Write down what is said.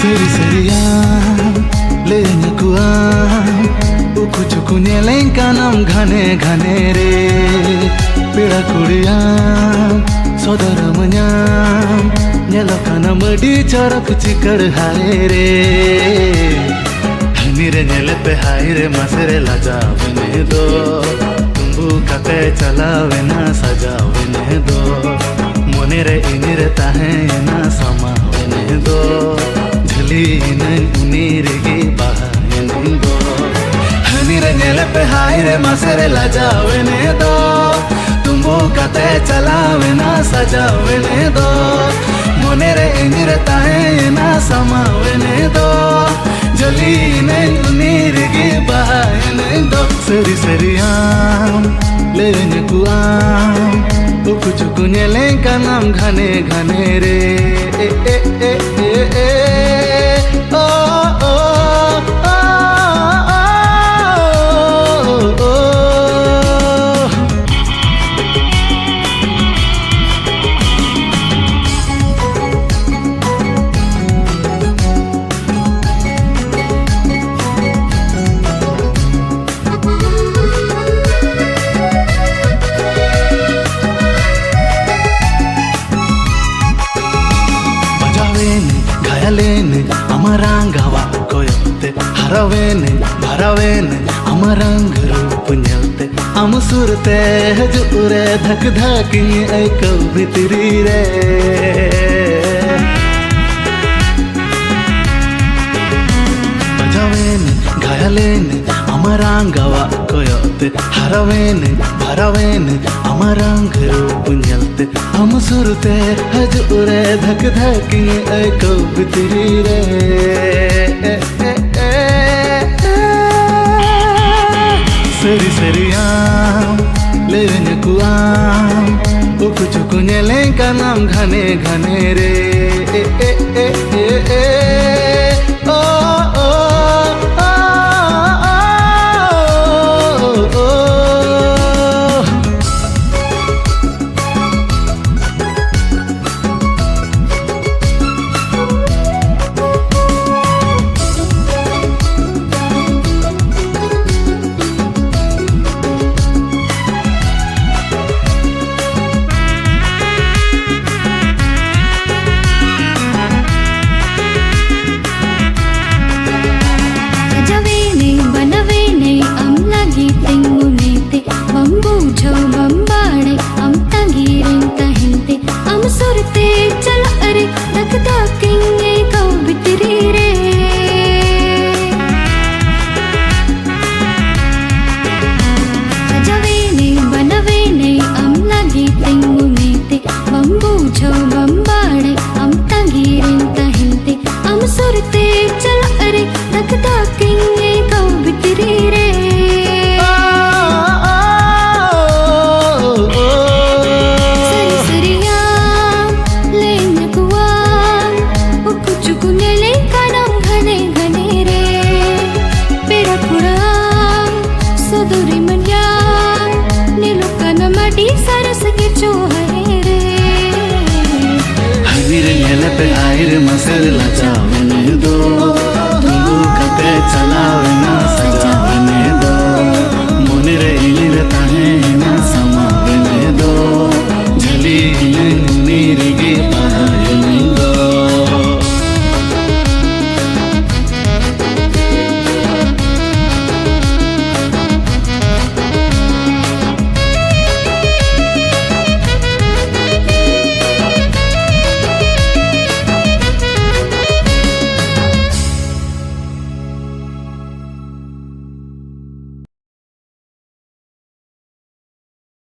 Seri seriam lenya kuam uku chuku nyeleng kanam ghane ghane re peda kuriam sodara manyam nyela kanam adi charak chikar hae re hanire nyele pe hae re masere lajavene do tumbu kate chalavena sajavene do monere inire tahe na samavene do उनीरगे बहायने हनीरे नेले पे हायरे मसरे लजावेने दो तुमो कते चलावेना सजावेने दो मोनेरे इनिरे ताहे ना समावेने दो जलीने उनीरगे बहायने दो सरी सरियाम लेने कुआम उकु चुकु नेले कानाम घने घने रे ए ए ए ए ए घायलेने अमरांगावा कोयोते हरावेने भरावेने अमरांग रूप न्यलते अमसुरते हजुरे धक धकी एक भितरी रे बजावेने घायलेने अमरांगावा कोयोते हरावेने भरावेने अमरांग रूप न्यलते अमसुरते हजुरे धक धकी एक भितरी रे सरी सरियाम लेने कुआम उकु चुकु नेले कानाम घने घने रे ए ए ए ए ए ओ ओ मसर लजावेने दो